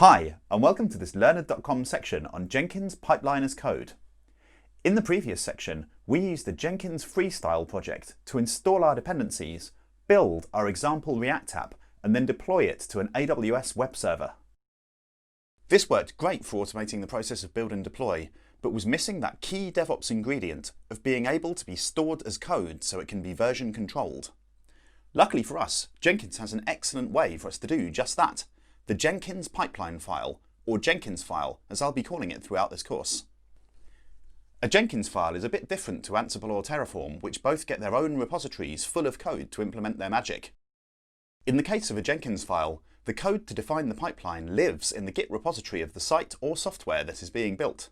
Hi, and welcome to this Lernard.com section on Jenkins Pipeline as Code. In the previous section, we used the Jenkins Freestyle project to install our dependencies, build our example React app, and then deploy it to an AWS web server. This worked great for automating the process of build and deploy, but was missing that key DevOps ingredient of being able to be stored as code so it can be version controlled. Luckily for us, Jenkins has an excellent way for us to do just that. The Jenkins pipeline file, or Jenkins file, as I'll be calling it throughout this course. A Jenkins file is a bit different to Ansible or Terraform, which both get their own repositories full of code to implement their magic. In the case of a Jenkins file, the code to define the pipeline lives in the Git repository of the site or software that is being built.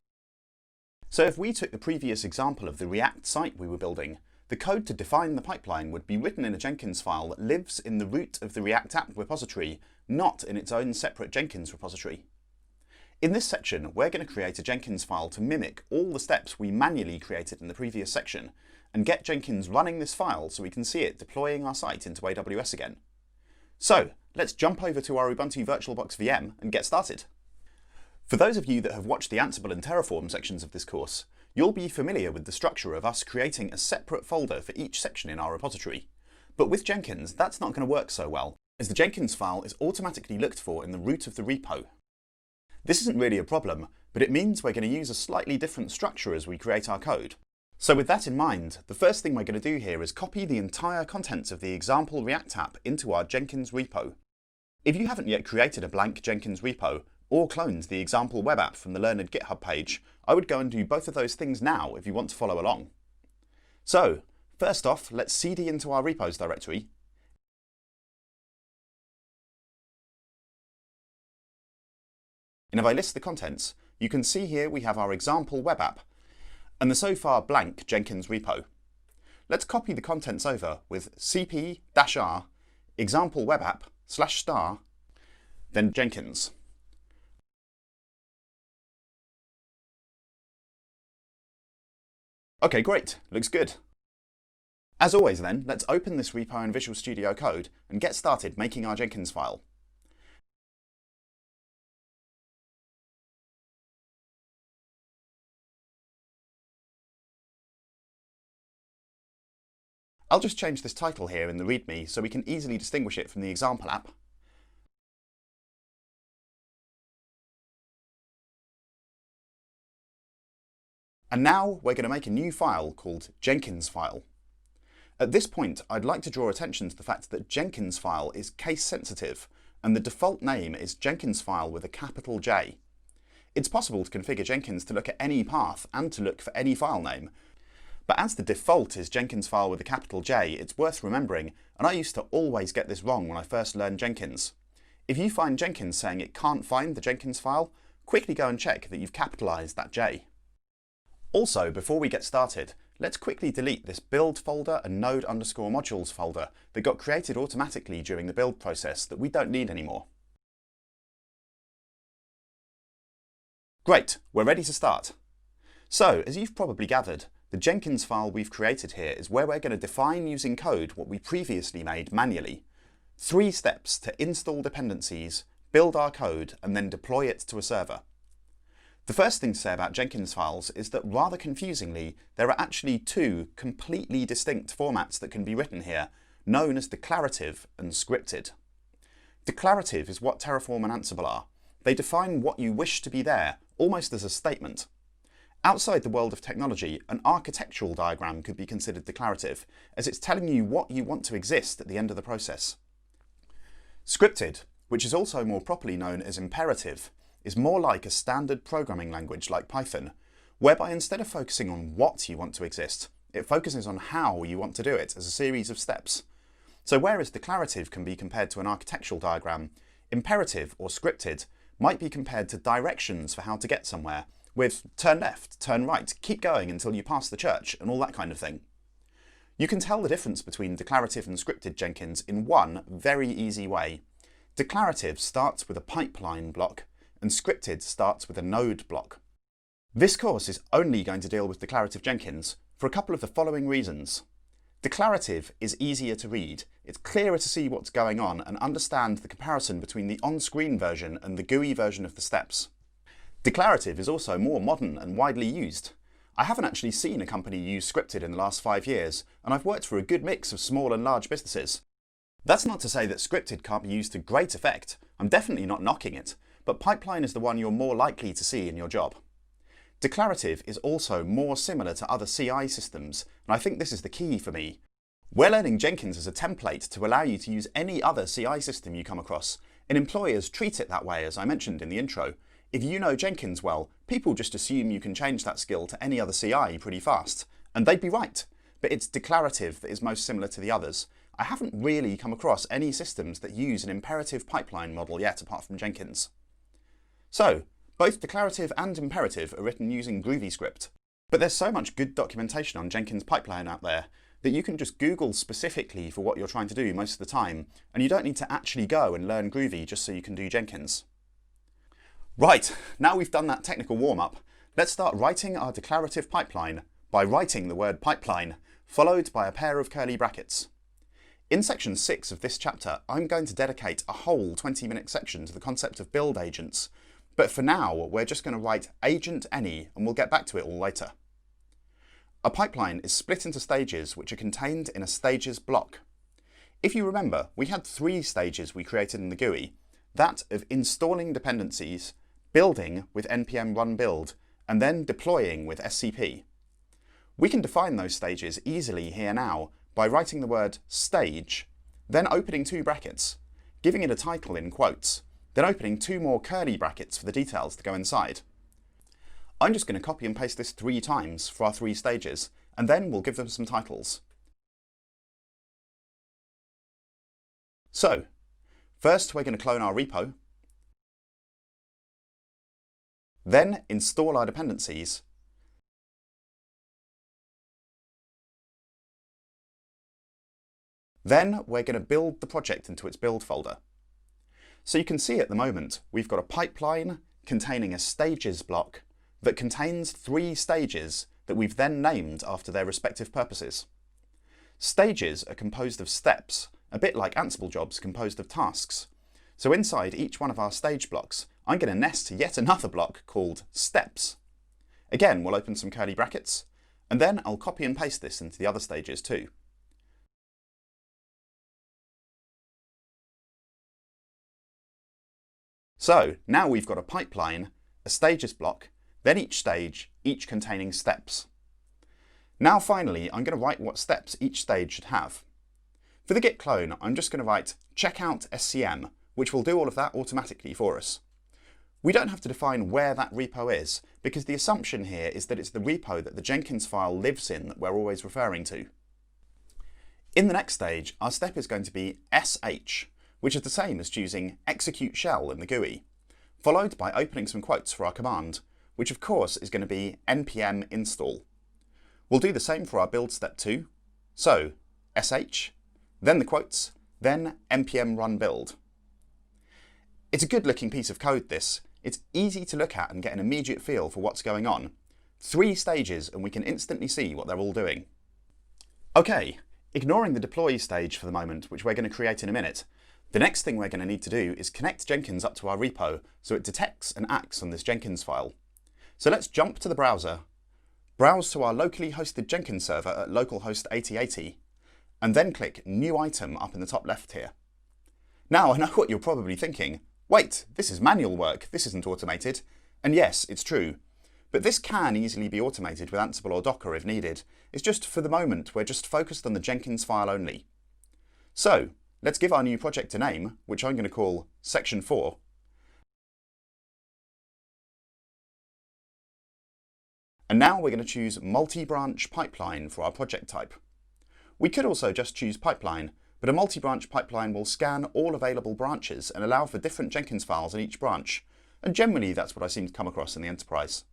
So if we took the previous example of the React site we were building, the code to define the pipeline would be written in a Jenkins file that lives in the root of the React app repository, not in its own separate Jenkins repository. In this section, we're going to create a Jenkins file to mimic all the steps we manually created in the previous section, and get Jenkins running this file so we can see it deploying our site into AWS again. So, let's jump over to our Ubuntu VirtualBox VM and get started. For those of you that have watched the Ansible and Terraform sections of this course, you'll be familiar with the structure of us creating a separate folder for each section in our repository. But with Jenkins, that's not going to work so well, as the Jenkins file is automatically looked for in the root of the repo. This isn't really a problem, but it means we're going to use a slightly different structure as we create our code. So with that in mind, the first thing we're going to do here is copy the entire contents of the example React app into our Jenkins repo. If you haven't yet created a blank Jenkins repo, or cloned the example web app from the Lernard GitHub page, I would go and do both of those things now if you want to follow along. So, first off, let's cd into our repos directory. And if I list the contents, you can see here we have our example web app, and the so far blank Jenkins repo. Let's copy the contents over with cp-r example web app /star, then Jenkins. Okay, great, looks good. As always then, let's open this repo in Visual Studio Code and get started making our Jenkins file. I'll just change this title here in the README so we can easily distinguish it from the example app. And now we're going to make a new file called Jenkins file. At this point, I'd like to draw attention to the fact that Jenkins file is case sensitive, and the default name is Jenkins file with a capital J. It's possible to configure Jenkins to look at any path and to look for any file name, but as the default is Jenkins file with a capital J, it's worth remembering, and I used to always get this wrong when I first learned Jenkins. If you find Jenkins saying it can't find the Jenkins file, quickly go and check that you've capitalized that J. Also, before we get started, let's quickly delete this build folder and node_modules folder that got created automatically during the build process that we don't need anymore. Great, we're ready to start. So, as you've probably gathered, the Jenkins file we've created here is where we're going to define using code what we previously made manually. 3 steps to install dependencies, build our code, and then deploy it to a server. The first thing to say about Jenkins files is that rather confusingly, there are actually 2 completely distinct formats that can be written here, known as declarative and scripted. Declarative is what Terraform and Ansible are. They define what you wish to be there, almost as a statement. Outside the world of technology, an architectural diagram could be considered declarative, as it's telling you what you want to exist at the end of the process. Scripted, which is also more properly known as imperative, is more like a standard programming language like Python, whereby instead of focusing on what you want to exist, it focuses on how you want to do it as a series of steps. So whereas declarative can be compared to an architectural diagram, imperative or scripted might be compared to directions for how to get somewhere, with turn left, turn right, keep going until you pass the church, and all that kind of thing. You can tell the difference between declarative and scripted Jenkins in one very easy way. Declarative starts with a pipeline block, and scripted starts with a node block. This course is only going to deal with declarative Jenkins for a couple of the following reasons. Declarative is easier to read. It's clearer to see what's going on and understand the comparison between the on-screen version and the GUI version of the steps. Declarative is also more modern and widely used. I haven't actually seen a company use scripted in the last 5 years, and I've worked for a good mix of small and large businesses. That's not to say that scripted can't be used to great effect. I'm definitely not knocking it, but pipeline is the one you're more likely to see in your job. Declarative is also more similar to other CI systems, and I think this is the key for me. We're learning Jenkins as a template to allow you to use any other CI system you come across, and employers treat it that way, as I mentioned in the intro. If you know Jenkins well, people just assume you can change that skill to any other CI pretty fast, and they'd be right, but it's declarative that is most similar to the others. I haven't really come across any systems that use an imperative pipeline model yet apart from Jenkins. So, both declarative and imperative are written using GroovyScript. But there's so much good documentation on Jenkins pipeline out there that you can just Google specifically for what you're trying to do most of the time, and you don't need to actually go and learn Groovy just so you can do Jenkins. Right, now we've done that technical warm-up, let's start writing our declarative pipeline by writing the word pipeline, followed by a pair of curly brackets. In section 6 of this chapter, I'm going to dedicate a whole 20-minute section to the concept of build agents. But for now, we're just going to write agent any, and we'll get back to it all later. A pipeline is split into stages which are contained in a stages block. If you remember, we had 3 stages we created in the GUI, that of installing dependencies, building with npm run build, and then deploying with SCP. We can define those stages easily here now by writing the word stage, then opening 2 brackets, giving it a title in quotes, then opening 2 more curly brackets for the details to go inside. I'm just going to copy and paste this 3 times for our 3 stages, and then we'll give them some titles. So, first we're going to clone our repo, then install our dependencies, then we're going to build the project into its build folder. So you can see at the moment we've got a pipeline containing a stages block that contains 3 stages that we've then named after their respective purposes. Stages are composed of steps, a bit like Ansible jobs composed of tasks. So inside each one of our stage blocks, I'm going to nest yet another block called steps. Again, we'll open some curly brackets, and then I'll copy and paste this into the other stages too. So now we've got a pipeline, a stages block, then each stage, each containing steps. Now finally, I'm going to write what steps each stage should have. For the git clone, I'm just going to write checkout SCM, which will do all of that automatically for us. We don't have to define where that repo is, because the assumption here is that it's the repo that the Jenkins file lives in that we're always referring to. In the next stage, our step is going to be sh, which is the same as choosing execute shell in the GUI, followed by opening some quotes for our command, which of course is going to be npm install. We'll do the same for our build step too. So, sh, then the quotes, then npm run build. It's a good looking piece of code this. It's easy to look at and get an immediate feel for what's going on. 3 stages and we can instantly see what they're all doing. Okay, ignoring the deploy stage for the moment, which we're going to create in a minute, the next thing we're going to need to do is connect Jenkins up to our repo so it detects and acts on this Jenkins file. So let's jump to the browser, browse to our locally hosted Jenkins server at localhost 8080, and then click New Item up in the top left here. Now I know what you're probably thinking. Wait, this is manual work, this isn't automated. And yes, it's true. But this can easily be automated with Ansible or Docker if needed. It's just for the moment we're just focused on the Jenkins file only. So, let's give our new project a name, which I'm going to call Section 4. And now we're going to choose multi-branch pipeline for our project type. We could also just choose pipeline, but a multi-branch pipeline will scan all available branches and allow for different Jenkins files in each branch, and generally that's what I seem to come across in the enterprise.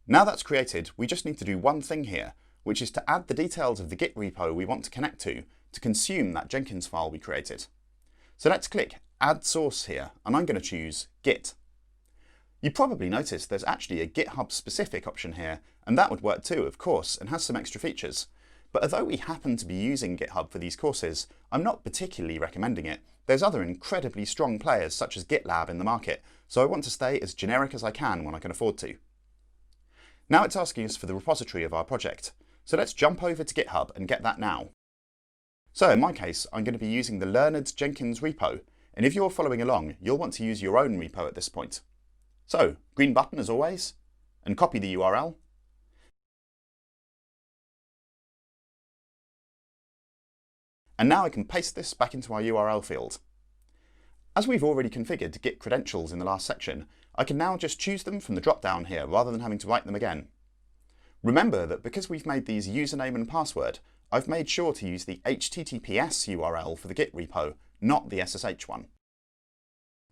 Now that's created, we just need to do one thing here, which is to add the details of the Git repo we want to connect to consume that Jenkins file we created. So let's click Add Source here, and I'm going to choose Git. You probably noticed there's actually a GitHub specific option here, and that would work too, of course, and has some extra features. But although we happen to be using GitHub for these courses, I'm not particularly recommending it. There's other incredibly strong players such as GitLab in the market, so I want to stay as generic as I can when I can afford to. Now it's asking us for the repository of our project, so let's jump over to GitHub and get that now. So in my case, I'm going to be using the Lernard Jenkins repo, and if you're following along, you'll want to use your own repo at this point. So, green button as always, and copy the URL. And now I can paste this back into our URL field. As we've already configured Git credentials in the last section, I can now just choose them from the drop-down here rather than having to write them again. Remember that because we've made these username and password, I've made sure to use the HTTPS URL for the Git repo, not the SSH one.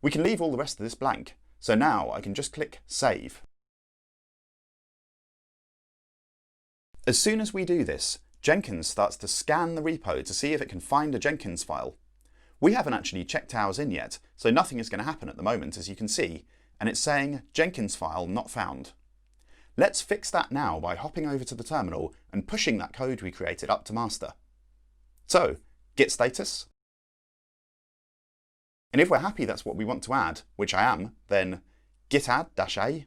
We can leave all the rest of this blank, so now I can just click Save. As soon as we do this, Jenkins starts to scan the repo to see if it can find a Jenkins file. We haven't actually checked ours in yet, so nothing is going to happen at the moment, as you can see, and it's saying Jenkins file not found. Let's fix that now by hopping over to the terminal and pushing that code we created up to master. So, git status. And if we're happy that's what we want to add, which I am, then git add -a,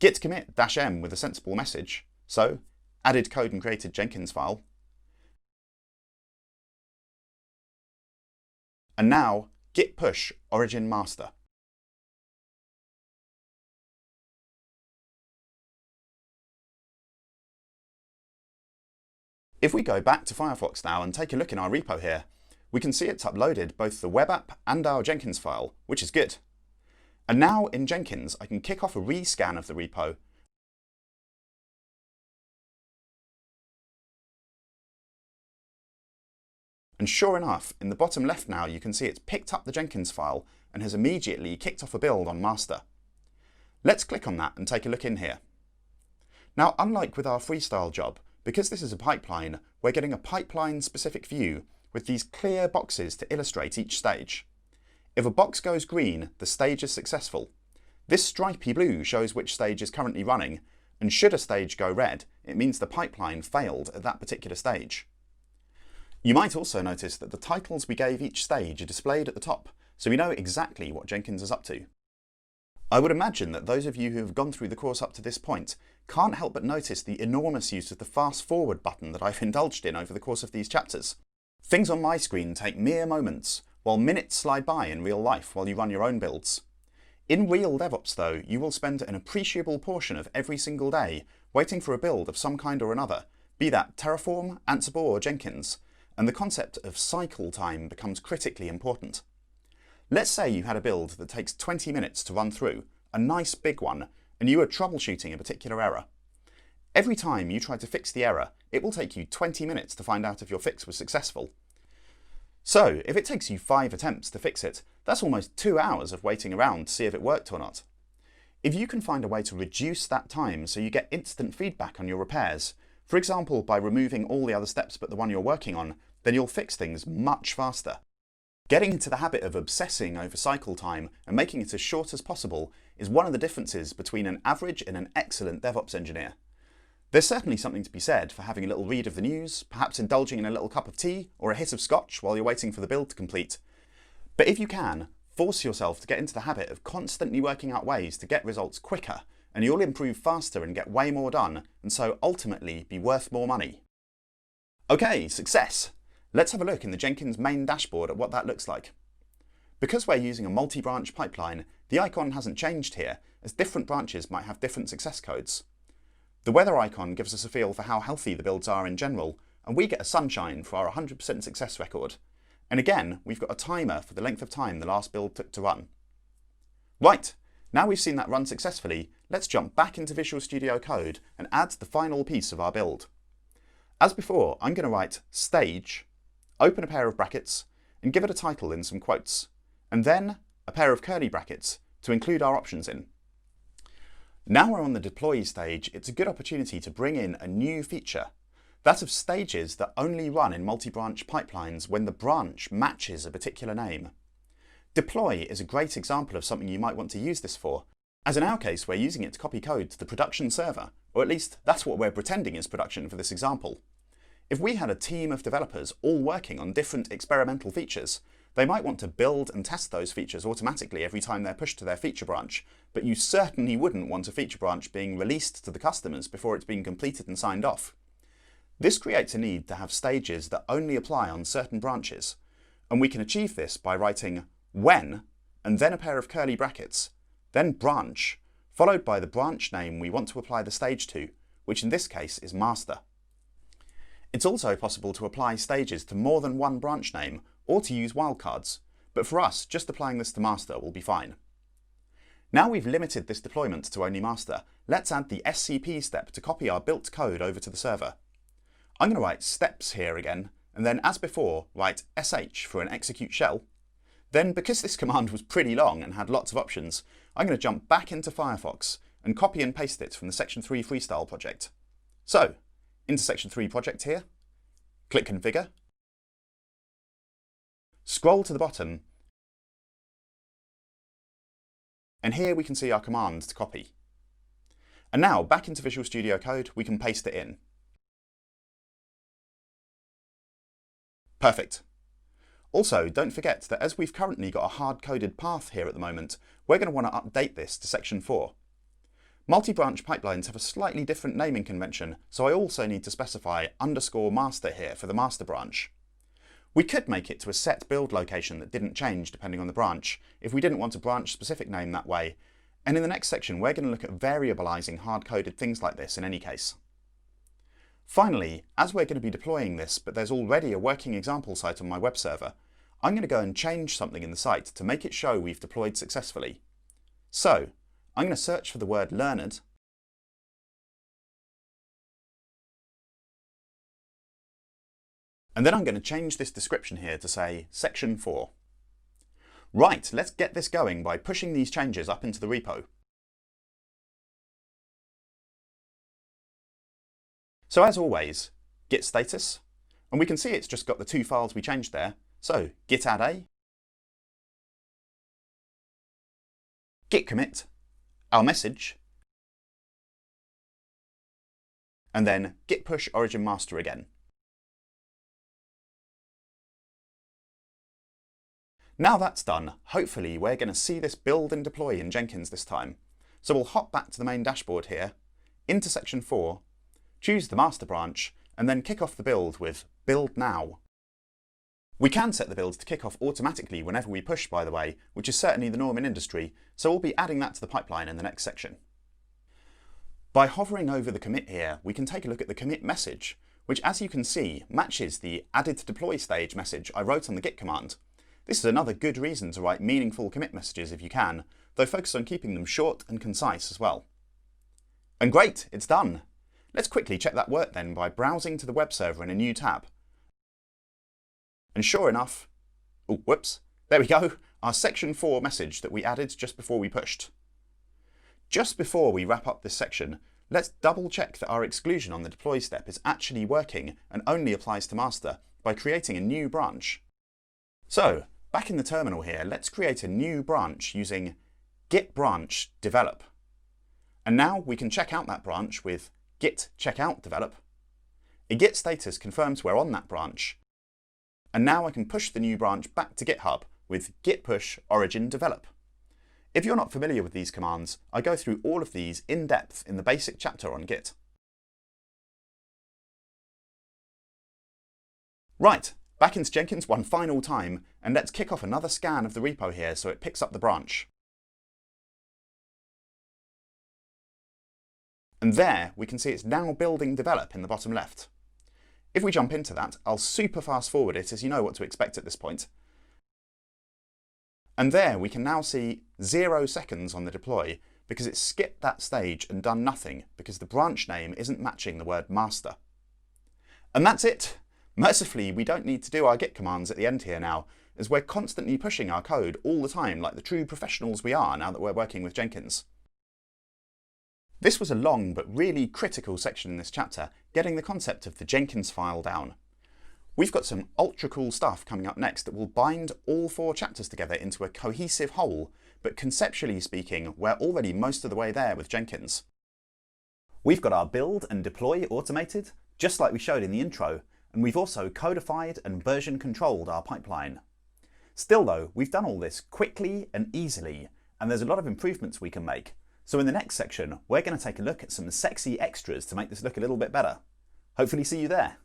git commit -m with a sensible message, so added code and created Jenkins file. And now git push origin master. If we go back to Firefox now and take a look in our repo here, we can see it's uploaded both the web app and our Jenkins file, which is good. And now in Jenkins, I can kick off a rescan of the repo. And sure enough, in the bottom left now, you can see it's picked up the Jenkins file and has immediately kicked off a build on master. Let's click on that and take a look in here. Now, unlike with our freestyle job, because this is a pipeline, we're getting a pipeline-specific view with these clear boxes to illustrate each stage. If a box goes green, the stage is successful. This stripy blue shows which stage is currently running, and should a stage go red, it means the pipeline failed at that particular stage. You might also notice that the titles we gave each stage are displayed at the top, so we know exactly what Jenkins is up to. I would imagine that those of you who have gone through the course up to this point can't help but notice the enormous use of the fast forward button that I've indulged in over the course of these chapters. Things on my screen take mere moments, while minutes slide by in real life while you run your own builds. In real DevOps though, you will spend an appreciable portion of every single day waiting for a build of some kind or another, be that Terraform, Ansible or Jenkins, and the concept of cycle time becomes critically important. Let's say you had a build that takes 20 minutes to run through, a nice big one, and you are troubleshooting a particular error. Every time you try to fix the error, it will take you 20 minutes to find out if your fix was successful. So, if it takes you 5 attempts to fix it, that's almost 2 hours of waiting around to see if it worked or not. If you can find a way to reduce that time so you get instant feedback on your repairs, for example by removing all the other steps but the one you're working on, then you'll fix things much faster. Getting into the habit of obsessing over cycle time and making it as short as possible is one of the differences between an average and an excellent DevOps engineer. There's certainly something to be said for having a little read of the news, perhaps indulging in a little cup of tea or a hit of scotch while you're waiting for the build to complete. But if you can, force yourself to get into the habit of constantly working out ways to get results quicker, and you'll improve faster and get way more done, and so ultimately be worth more money. Okay, success! Let's have a look in the Jenkins main dashboard at what that looks like. Because we're using a multi-branch pipeline, the icon hasn't changed here, as different branches might have different success codes. The weather icon gives us a feel for how healthy the builds are in general, and we get a sunshine for our 100% success record. And again, we've got a timer for the length of time the last build took to run. Right, now we've seen that run successfully, let's jump back into Visual Studio Code and add the final piece of our build. As before, I'm going to write stage, open a pair of brackets, and give it a title in some quotes, and then a pair of curly brackets to include our options in. Now we're on the deploy stage, it's a good opportunity to bring in a new feature, that of stages that only run in multi-branch pipelines when the branch matches a particular name. Deploy is a great example of something you might want to use this for, as in our case we're using it to copy code to the production server, Or at least that's what we're pretending is production for this example. If we had a team of developers all working on different experimental features, they might want to build and test those features automatically every time they're pushed to their feature branch, but you certainly wouldn't want a feature branch being released to the customers before it's been completed and signed off. This creates a need to have stages that only apply on certain branches, and we can achieve this by writing when, and then a pair of curly brackets, then branch, followed by the branch name we want to apply the stage to, which in this case is master. It's also possible to apply stages to more than one branch name, or to use wildcards, but for us, just applying this to master will be fine. Now we've limited this deployment to only master, let's add the SCP step to copy our built code over to the server. I'm going to write steps here again, and then as before, write sh for an execute shell. Then, because this command was pretty long and had lots of options, I'm going to jump back into Firefox and copy and paste it from the Section 3 Freestyle project. So, into Section 3 project here, click Configure, scroll to the bottom, and here we can see our command to copy. And now, back into Visual Studio Code, we can paste it in. Perfect. Also, don't forget that as we've currently got a hard-coded path here at the moment, we're going to want to update this to Section 4. Multi-branch pipelines have a slightly different naming convention, so I also need to specify _master here for the master branch. We could make it to a set build location that didn't change depending on the branch, if we didn't want a branch-specific name that way, and in the next section we're going to look at variabilizing hard-coded things like this in any case. Finally, as we're going to be deploying this, but there's already a working example site on my web server, I'm going to go and change something in the site to make it show we've deployed successfully. So, I'm going to search for the word Lernard, and then I'm going to change this description here to say Section 4. Right, let's get this going by pushing these changes up into the repo. So as always, git status, and we can see it's just got the two files we changed there. So git add a, git commit, our message, and then git push origin master again. Now that's done, hopefully we're going to see this build and deploy in Jenkins this time. So we'll hop back to the main dashboard here, into Section 4, choose the master branch, and then kick off the build with build now. We can set the build to kick off automatically whenever we push, by the way, which is certainly the norm in industry, so we'll be adding that to the pipeline in the next section. By hovering over the commit here, we can take a look at the commit message, which as you can see matches the added to deploy stage message I wrote on the git command. This is another good reason to write meaningful commit messages if you can, though focus on keeping them short and concise as well. And great, it's done! Let's quickly check that worked then by browsing to the web server in a new tab. And sure enough, oh whoops, there we go, our Section 4 message that we added just before we pushed. Just before we wrap up this section, let's double check that our exclusion on the deploy step is actually working and only applies to master by creating a new branch. So, back in the terminal here, let's create a new branch using git branch develop. And now we can check out that branch with git checkout develop. A git status confirms we're on that branch. And now I can push the new branch back to GitHub with git push origin develop. If you're not familiar with these commands, I go through all of these in depth in the basic chapter on Git. Right, back into Jenkins one final time, and let's kick off another scan of the repo here so it picks up the branch. And there we can see it's now building develop in the bottom left. If we jump into that, I'll super fast forward it as you know what to expect at this point. And there we can now see 0 seconds on the deploy because it skipped that stage and done nothing because the branch name isn't matching the word master. And that's it! Mercifully, we don't need to do our git commands at the end here now, as we're constantly pushing our code all the time like the true professionals we are now that we're working with Jenkins. This was a long but really critical section in this chapter, getting the concept of the Jenkins file down. We've got some ultra cool stuff coming up next that will bind all 4 chapters together into a cohesive whole, but conceptually speaking, we're already most of the way there with Jenkins. We've got our build and deploy automated, just like we showed in the intro, and we've also codified and version controlled our pipeline. Still though, we've done all this quickly and easily, and there's a lot of improvements we can make. So in the next section, we're going to take a look at some sexy extras to make this look a little bit better. Hopefully see you there.